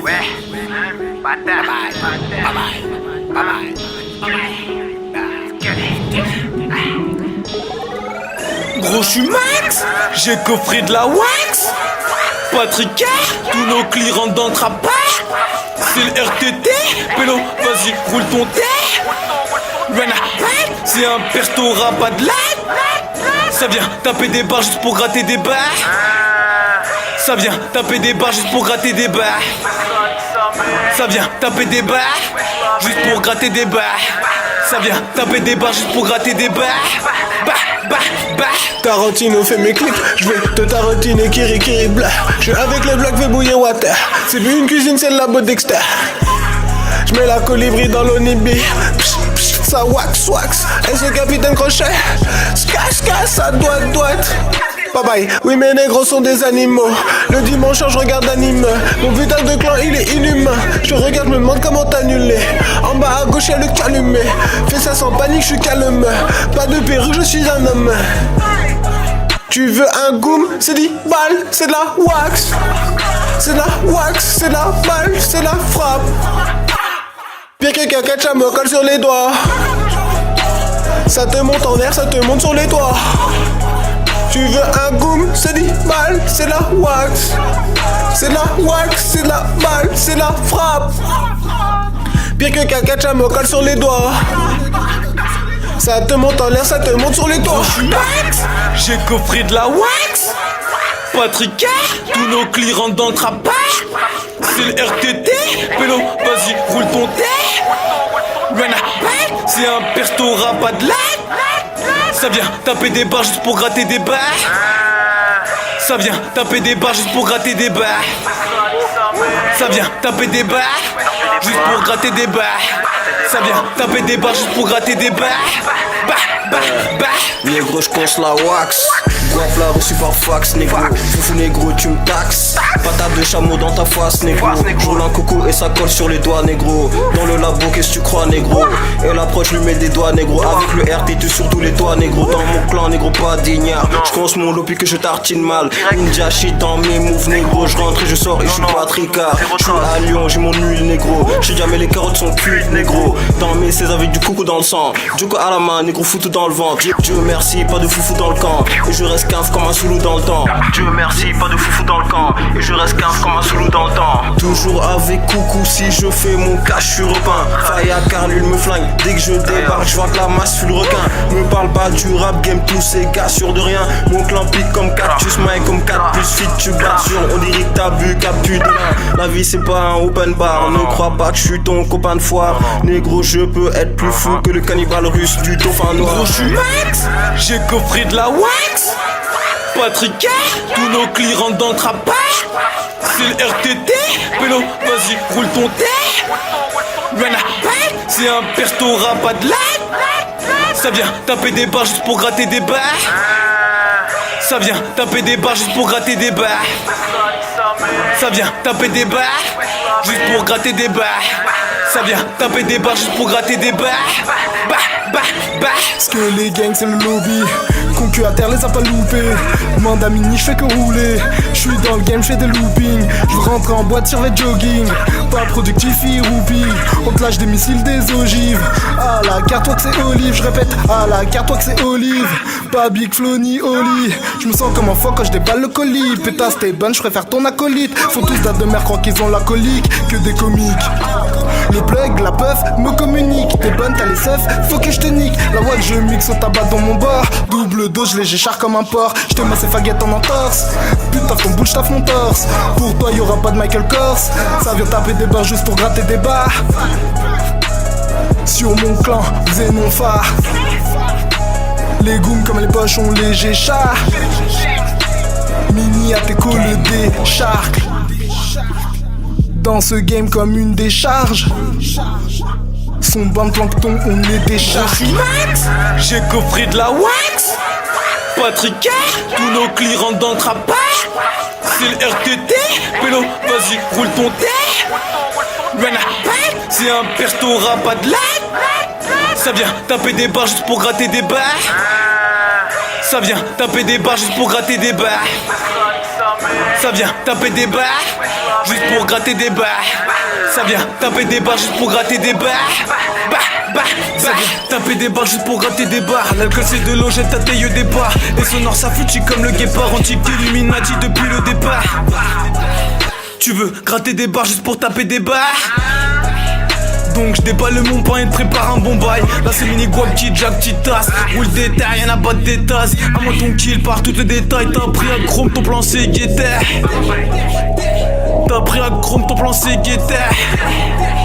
Ouais. Bye bye. Gros, j'suis Max, j'ai coffré de la wax. Patrick, tous nos clients rentrent dans le trapage. C'est le RTT, Pélo, vas-y, roule ton thé. Rien à peine, c'est un persto pas de l'aide. Ça vient taper des barres juste pour gratter des barres. Ça vient taper des barres juste pour gratter des barres. Ça vient taper des barres juste pour gratter des barres. Ça vient taper des barres juste pour gratter des barres. Tarantino fait mes clips, je vais te tarantiner kiri kiri blah. Je suis avec les blocs, fais bouillir water. C'est plus une cuisine, c'est le labo Dexter. Je mets la colibri dans l'onibi. Ça wax. Est-ce le capitaine Crochet? Ska, ça doite. Bye bye, oui mes négros sont des animaux. Le dimanche je regarde anime. Mon putain de clan il est inhumain. Je regarde, je me demande comment t'annuler. En bas à gauche y'a le calumet. Fais ça sans panique, je suis calme. Pas de perruque, je suis un homme. Tu veux un goum? C'est 10 balles, c'est de la wax. C'est de la wax, c'est de la balle, c'est de la frappe. Pire que caca, me colle sur les doigts. Ça te monte en air, ça te monte sur les doigts. Tu veux un goum, c'est 10 balles, c'est la wax. C'est la wax, c'est la balle, c'est la frappe. Pire que caca, me colle sur les doigts. Ça te monte en l'air, ça te monte sur les doigts. J'ai coffré de la wax. Patrick, tous nos clients rentrent dans le trapage. C'est le RTT, Pélo, vas-y, roule ton thé. Rien à peine, c'est un persto pas de l'aide. Ça vient taper des barres juste pour gratter des barres. Ça vient taper des barres juste pour gratter des barres. Ça vient taper des barres juste pour gratter des barres. Ça vient taper des barres juste pour gratter des barres. Négro, j'conce la wax. Guap la reçu par fax, négro. Foufou négro, tu me taxes. Patate de chameau dans ta face, négro. J'roule un coco et ça colle sur les doigts, négro. Dans le labo, qu'est-ce que tu crois, négro? Et l'approche lui met des doigts, négro. Avec le RT, sur tous les toits, négro. Dans mon clan, négro, pas d'ignard. J'conce mon lopi que je tartine mal. Ninja shit dans mes moves, négro. J'rentre et je sors et j'suis pas tricard. J'suis à Lyon, j'ai mon huile, négro. J'sais jamais les carottes sont cuites, négro. Dans mes 16 avec du coucou dans le sang. Djoko à la main, négro, foutu dans le ventre. Dieu merci, pas de foufou dans le camp. Et je reste cave comme un soulou dans le temps. Dieu merci, pas de foufou dans le camp. Et je reste cave comme un soulou dans le temps. Toujours avec coucou, si je fais mon cash, je suis repeint. Faille à Carlul me flingue. Dès que je débarque, je vois que la masse fuit le requin. Me parle pas du rap game, tous ces gars sûrs de rien. Mon clan pique comme cactus, Mike comme 4 plus fit, tu blagues sur. On dirait que t'as bu, captu de là. La vie c'est pas un open bar. Ne crois pas que je suis ton copain de foire. Négro, je peux être plus fou que le cannibale russe du dauphin noir. Gros, j'suis Max, j'ai coffré de la wax. Patrick, tous nos clients rentrent dans le trapage. C'est le RTT, Pélo, vas-y, roule ton thé. Rien à peine, c'est un persto pas de l'aide. Ça vient taper des barres juste pour gratter des barres. Ça vient taper des barres juste pour gratter des barres. Ça vient taper des barres juste pour gratter des barres. Ça vient taper des barres juste pour gratter des barres. Parce que les gangs c'est le lobby. Concu à terre les a pas loupés. Manda mini je fais que rouler. Je suis dans le game, je fais des loopings. Je rentre en boîte sur les jogging. Pas productif, roupi. On te lâche des missiles, des ogives. À la carte toi que c'est olive. Je répète, à la carte toi que c'est olive. Pas Big Flo ni Oli. Je me sens comme un foc quand je déballe le colis. Pétasse t'es bonne, je préfère ton acolyte. Font tous date de merde, croient qu'ils ont la colique. Que des comiques. Le plug, la puff, me communique. T'es bonne, t'as les seufs, faut que je te nique. La voix que je mixe au tabac dans mon bar. Double dose, je les j'écharpe comme un porc. Je te masse ces faguettes en entorse. Putain, ton boule, je taffe mon torse. Pour toi, y'aura pas de Michael Kors. Ça vient taper des barres juste pour gratter des barres. Sur mon clan, Zénon phare. Les goums comme les poches, on les j'écharpe. Mini à tes le décharque. Dans ce game comme une décharge. Son banc de plancton, on les décharge. Max, j'ai coffré de la wax. Patrick, tous nos clients rentrent dans le trapage. C'est le RTT, Pélo, vas-y, roule ton thé. Rien à peine, c'est un persto pas de l'aide. Ça vient taper des barres juste pour gratter des barres. Ça vient taper des barres juste pour gratter des barres. Ça vient taper des barres, juste pour gratter des barres. Ça vient taper des barres juste pour gratter des barres. Ça vient taper des barres juste pour gratter des barres. L'alcool c'est de l'eau, jette ta taille au départ. Et sonore ça fluctue comme le guépard. Antique Illuminati depuis le départ. Tu veux gratter des barres juste pour taper des barres? Donc je déballe mon pain et te prépare un bon bail. Là c'est mini guap, petit jack, petite tasse. Roule des terres, y'en a pas de tasses. À moi ton kill par tous les détails. T'as pris à chrome, ton plan c'est guetteur. T'as pris à chrome, ton plan c'est guetteur.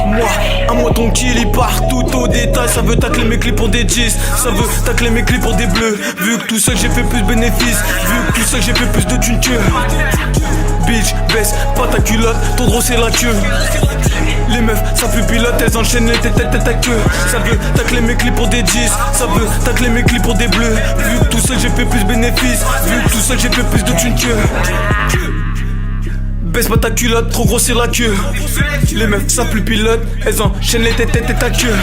Moi, à moi ton kill il part tout au détail. Ça veut tacler mes clips pour des 10. Ça veut tacler mes clips pour des bleus. Vu que tout seul j'ai fait plus de bénéfices. Vu que tout seul j'ai fait plus de thunes que. Bitch, baisse pas ta culotte, ton gros c'est la queue. Les meufs, ça pue pilote, elles enchaînent les têtes à queue. Ça veut tacler mes clips pour des 10. Ça veut tacler mes clips pour des bleus. Vu que tout seul j'ai fait plus de bénéfices. Vu que tout seul j'ai fait plus de thunes que. Baisse pas ta culotte, trop gros c'est la queue. Les meufs, ça pue pilote, elles enchaînent les têtes à queue.